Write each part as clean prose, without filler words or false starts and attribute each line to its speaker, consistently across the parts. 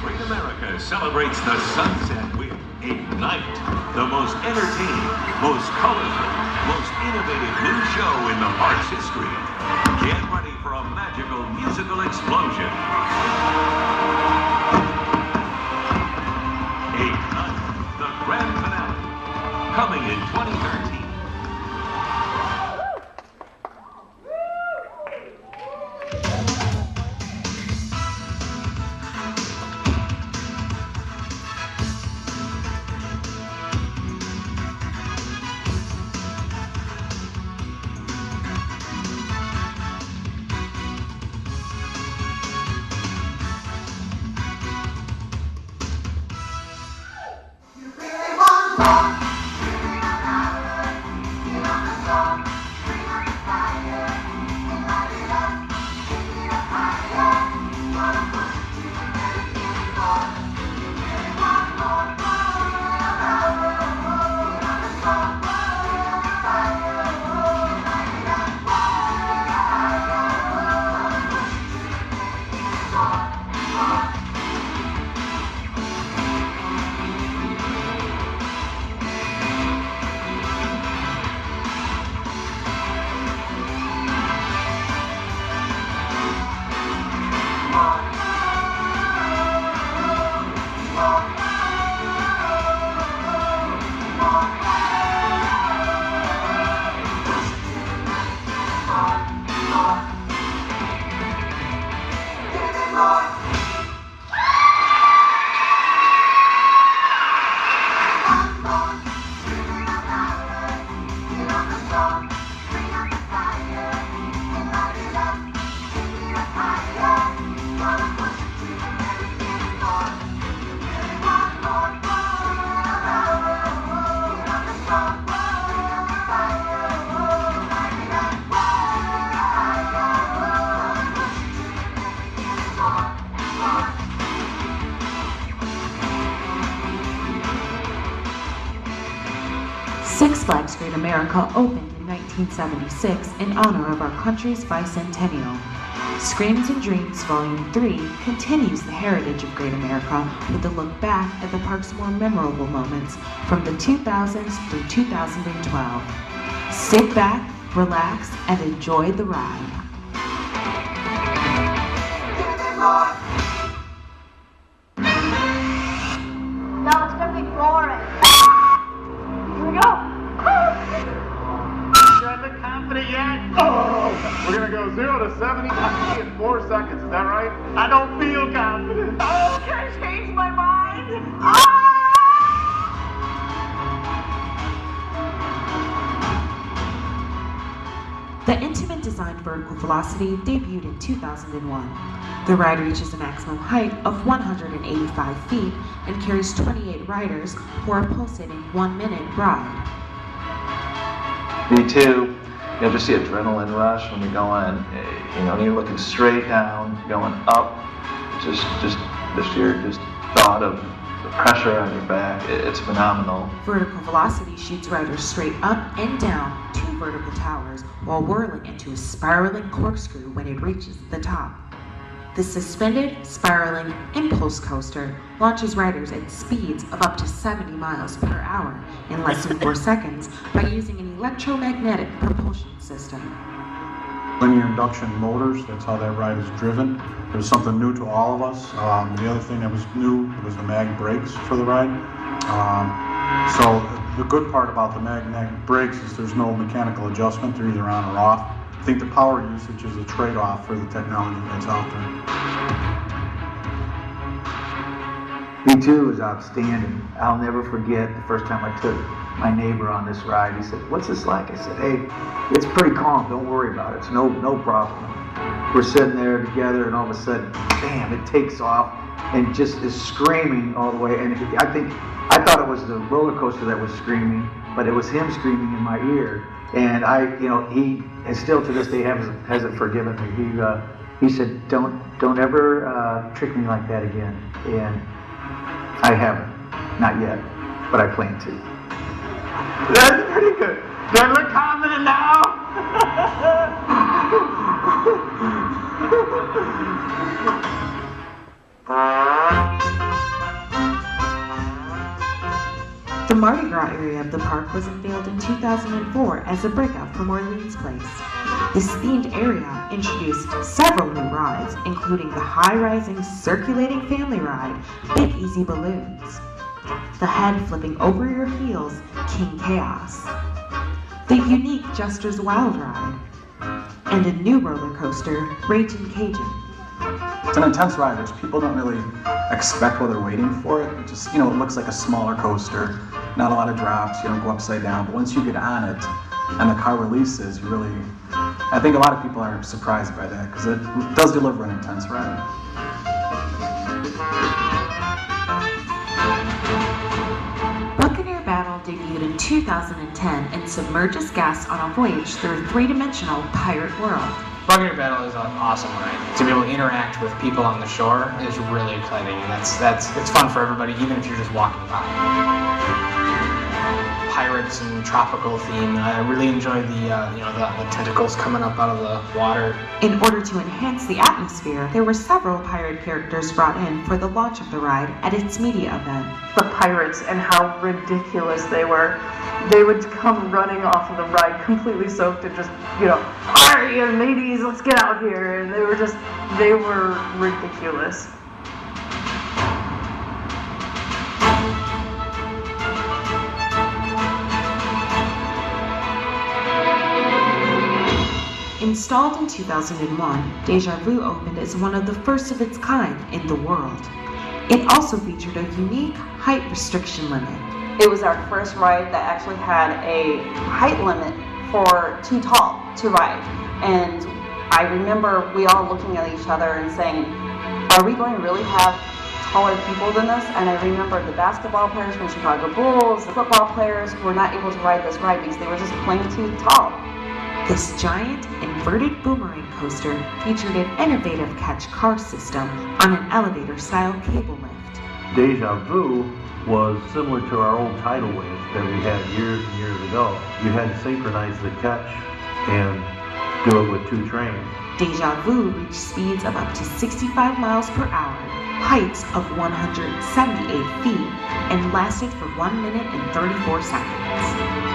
Speaker 1: Great America celebrates the sunset with Ignite, the most entertaining, most colorful, most innovative new show in the park's history. Get ready for a magical musical explosion. Ignite, the grand finale, coming in 2013.
Speaker 2: Six Flags Great America opened in 1976 in honor of our country's bicentennial. Screams and Dreams Volume 3 continues the heritage of Great America with a look back at the park's more memorable moments from the 2000s through 2012. Sit back, relax, and enjoy the ride.
Speaker 3: No, it's gonna be boring. Here we go.
Speaker 4: You guys look confident yet? Oh, we're gonna go 0 to 70 in 4 seconds. Is that right? I don't feel confident.
Speaker 3: Oh, can I change my mind?
Speaker 2: The Intamin designed Vertical Velocity debuted in 2001. The ride reaches a maximum height of 185 feet and carries 28 riders for a pulsating 1-minute ride.
Speaker 5: Me too. Just the adrenaline rush when you're going, you're looking straight down, going up. Just the sheer thought of the pressure on your back. It's phenomenal.
Speaker 2: Vertical Velocity shoots riders straight up and down 2 vertical towers while whirling into a spiraling corkscrew when it reaches the top. The suspended, spiraling impulse coaster launches riders at speeds of up to 70 miles per hour in less than 4 seconds by using an electromagnetic propulsion system.
Speaker 6: Linear induction motors, that's how that ride is driven. It was something new to all of us. The other thing that was new was the mag brakes for the ride. So the good part about the magnetic brakes is there's no mechanical adjustment. They're either on or off. I think the power usage is a trade-off for the technology that's out there.
Speaker 7: B2 was outstanding. I'll never forget the first time I took my neighbor on this ride. He said, "What's this like?" I said, "Hey, it's pretty calm. Don't worry about it. It's no problem." We're sitting there together, and all of a sudden, bam! It takes off and just is screaming all the way. And I thought it was the roller coaster that was screaming, but it was him screaming in my ear. And he, and still to this day, hasn't forgiven me. He said, "Don't ever trick me like that again." And I haven't, not yet, but I plan to.
Speaker 4: That's pretty good. Do I look confident now?
Speaker 2: Mardi Gras area of the park was unveiled in 2004 as a breakout from Orleans Place. This themed area introduced several new rides, including the high-rising circulating family ride, Big Easy Balloons, the head-flipping over-your-heels King Chaos, the unique Jester's Wild Ride, and a new roller coaster, Raging Cajun.
Speaker 8: It's an intense ride, which people don't really expect while they're waiting for it. It just, it looks like a smaller coaster, not a lot of drops, you don't go upside down, but once you get on it and the car releases, I think a lot of people are surprised by that because it does deliver an intense ride.
Speaker 2: Buccaneer Battle debuted in 2010 and submerges guests on a voyage through a three-dimensional pirate world.
Speaker 9: Buccaneer Battle is an awesome ride. To be able to interact with people on the shore is really exciting, and it's fun for everybody, even if you're just walking by. Pirates and tropical theme. I really enjoyed the tentacles coming up out of the water.
Speaker 2: In order to enhance the atmosphere, there were several pirate characters brought in for the launch of the ride at its media event.
Speaker 10: The pirates and how ridiculous they were. They would come running off of the ride completely soaked and just, "Alright, you ladies, let's get out here." And they were ridiculous.
Speaker 2: Installed in 2001, Deja Vu opened as one of the first of its kind in the world. It also featured a unique height restriction limit.
Speaker 11: It was our first ride that actually had a height limit for too tall to ride. And I remember we all looking at each other and saying, are we going to really have taller people than this? And I remember the basketball players from Chicago Bulls, the football players who were not able to ride this ride because they were just plain too tall.
Speaker 2: This giant inverted boomerang coaster featured an innovative catch car system on an elevator-style cable lift.
Speaker 12: Deja Vu was similar to our old tidal wave that we had years and years ago. You had to synchronize the catch and do it with two trains.
Speaker 2: Deja Vu reached speeds of up to 65 miles per hour, heights of 178 feet, and lasted for 1 minute and 34 seconds.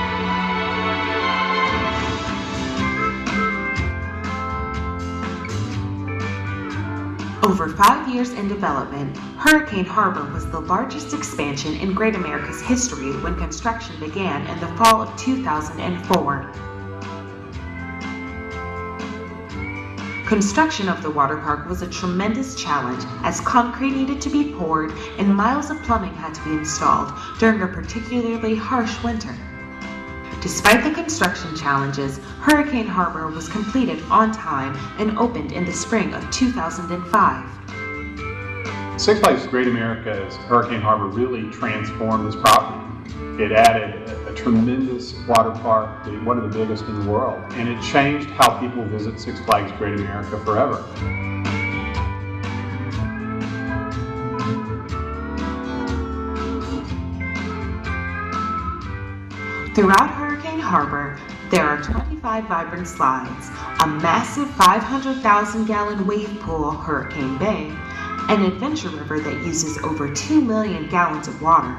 Speaker 2: Over 5 years in development, Hurricane Harbor was the largest expansion in Great America's history when construction began in the fall of 2004. Construction of the water park was a tremendous challenge as concrete needed to be poured and miles of plumbing had to be installed during a particularly harsh winter. Despite the construction challenges, Hurricane Harbor was completed on time and opened in the spring of 2005.
Speaker 6: Six Flags Great America's Hurricane Harbor really transformed this property. It added a tremendous water park, one of the biggest in the world, and it changed how people visit Six Flags Great America forever.
Speaker 2: Throughout Hurricane Harbor, there are 25 vibrant slides, a massive 500,000-gallon wave pool, Hurricane Bay, an adventure river that uses over 2 million gallons of water,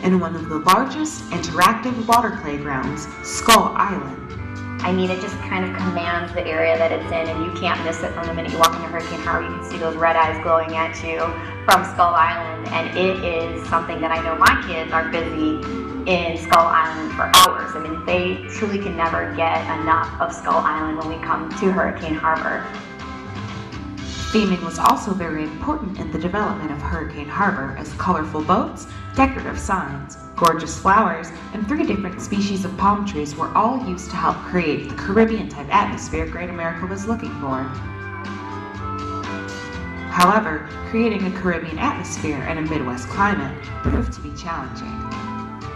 Speaker 2: and one of the largest interactive water playgrounds, Skull Island.
Speaker 13: I mean, it just kind of commands the area that it's in, and you can't miss it from the minute you walk into Hurricane Harbor. You can see those red eyes glowing at you from Skull Island, and it is something that I know my kids are busy in Skull Island for hours. I mean, they truly can never get enough of Skull Island when we come to Hurricane Harbor.
Speaker 2: Theming was also very important in the development of Hurricane Harbor, as colorful boats, decorative signs, gorgeous flowers, and 3 different species of palm trees were all used to help create the Caribbean-type atmosphere Great America was looking for. However, creating a Caribbean atmosphere in a Midwest climate proved to be challenging.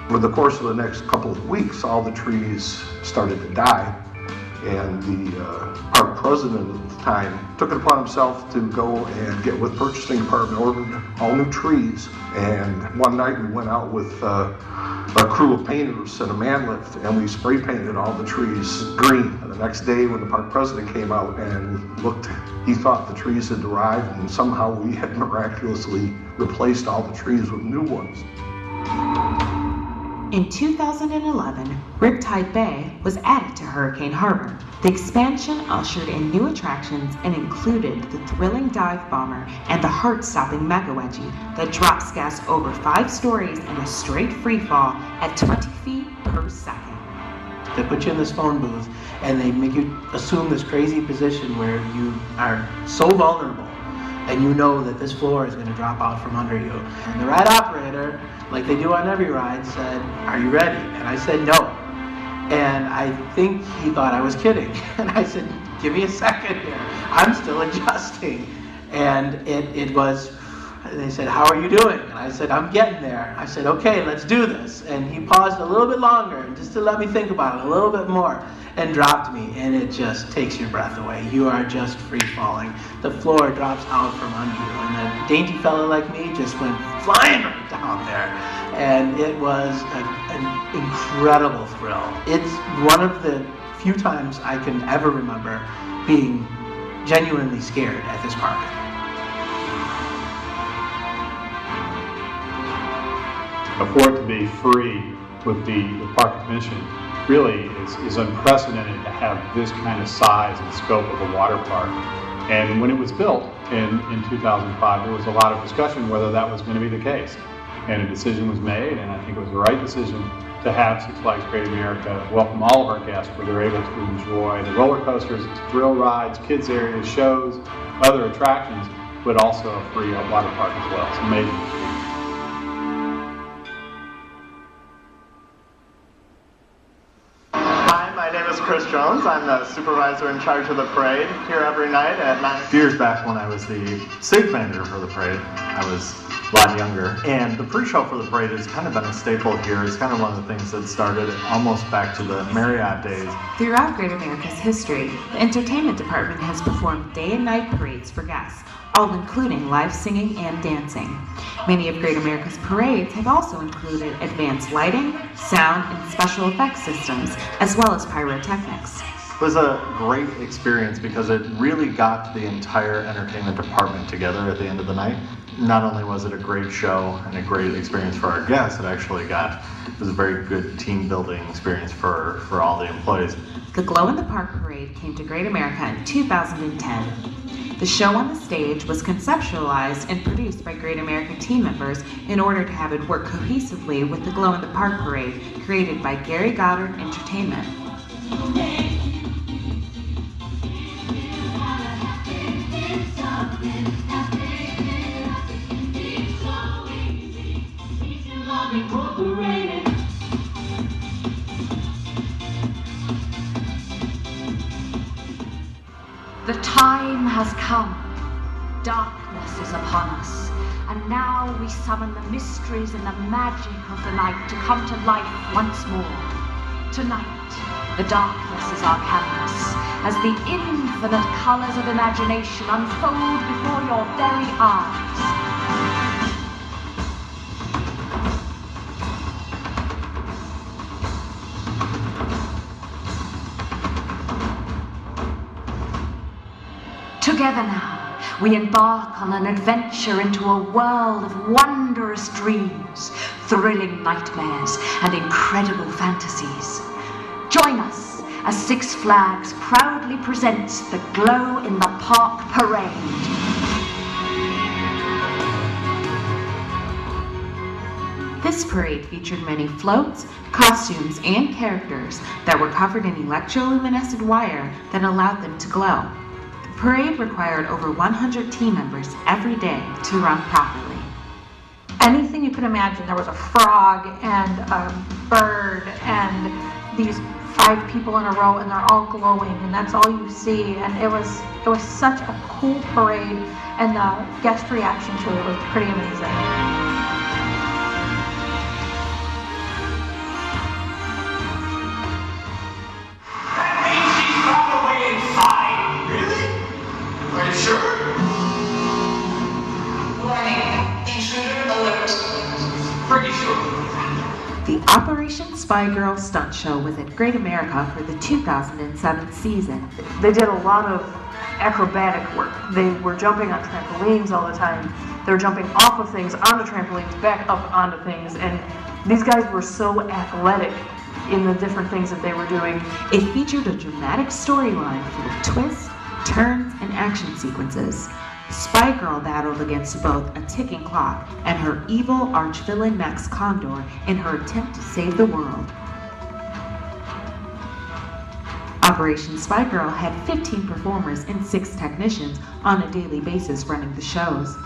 Speaker 14: Over the course of the next couple of weeks, all the trees started to die, and the park president at the time took it upon himself to go and get with purchasing department, ordered all new trees, and one night we went out with a crew of painters and a man lift, and we spray painted all the trees green. And the next day when the park president came out and looked, he thought the trees had arrived, and somehow we had miraculously replaced all the trees with new ones.
Speaker 2: In 2011, Riptide Bay was added to Hurricane Harbor. The expansion ushered in new attractions and included the thrilling dive bomber and the heart-stopping Mega Wedgie that drops gas over 5 stories in a straight free fall at 20 feet per second.
Speaker 15: They put you in this phone booth and they make you assume this crazy position where you are so vulnerable and you know that this floor is going to drop out from under you. And the ride operator, like they do on every ride, said, "Are you ready?" And I said, "No." And I think he thought I was kidding. And I said, "Give me a second here. I'm still adjusting." And it was, they said, "How are you doing?" And I said, "I'm getting there." I said, "Okay, let's do this." And he paused a little bit longer just to let me think about it a little bit more and dropped me. And it just takes your breath away. You are just free falling. The floor drops out from under you. And a dainty fella like me just went flying right down there. And it was an incredible thrill. It's one of the few times I can ever remember being genuinely scared at this park.
Speaker 16: For it to be free with the park commission really is unprecedented to have this kind of size and scope of a water park. And when it was built in 2005, there was a lot of discussion whether that was going to be the case. And a decision was made, and I think it was the right decision to have Six Flags Great America welcome all of our guests where they're able to enjoy the roller coasters, thrill rides, kids areas, shows, other attractions, but also a free water park as well. It's amazing.
Speaker 4: My name is Chris Jones. I'm the supervisor in charge of the parade here every night at 9.
Speaker 17: A few years back when I was the stage manager for the parade, I was a lot younger, and the pre-show for the parade has kind of been a staple here. It's kind of one of the things that started almost back to the Marriott days.
Speaker 2: Throughout Great America's history, the entertainment department has performed day and night parades for guests, all including live singing and dancing. Many of Great America's parades have also included advanced lighting, sound, and special effects systems, as well as pyrotechnics.
Speaker 17: It was a great experience because it really got the entire entertainment department together at the end of the night. Not only was it a great show and a great experience for our guests, it was a very good team building experience for all the employees.
Speaker 2: The Glow in the Park parade came to Great America in 2010. The show on the stage was conceptualized and produced by Great America team members in order to have it work cohesively with the Glow in the Park parade created by Gary Goddard Entertainment.
Speaker 18: The time has come. Darkness is upon us. And now we summon the mysteries and the magic of the night to come to life once more. Tonight, the darkness is our canvas, as the infinite colors of imagination unfold before your very eyes. Together now, we embark on an adventure into a world of wondrous dreams, thrilling nightmares, and incredible fantasies. Join us as Six Flags proudly presents the Glow in the Park Parade.
Speaker 2: This parade featured many floats, costumes, and characters that were covered in electroluminescent wire that allowed them to glow. The parade required over 100 team members every day to run properly.
Speaker 19: Anything you could imagine. There was a frog and a bird and these 5 people in a row, and they're all glowing, and that's all you see. And it was such a cool parade, and the guest reaction to it was pretty amazing.
Speaker 2: The Operation Spy Girl stunt show was at Great America for the 2007 season.
Speaker 10: They did a lot of acrobatic work. They were jumping on trampolines all the time. They were jumping off of things, onto trampolines, back up onto things, and these guys were so athletic in the different things that they were doing.
Speaker 2: It featured a dramatic storyline full of twists, turns, and action sequences. Spy Girl battled against both a ticking clock and her evil arch-villain Max Condor in her attempt to save the world. Operation Spy Girl had 15 performers and 6 technicians on a daily basis running the shows.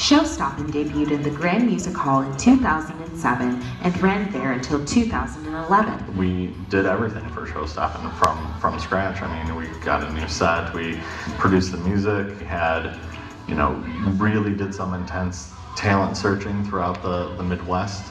Speaker 2: Showstoppin' debuted in the Grand Music Hall in 2007 and ran there until 2011.
Speaker 17: We did everything for Showstoppin' from scratch. I mean, we got a new set, we produced the music, had, really did some intense talent searching throughout the Midwest.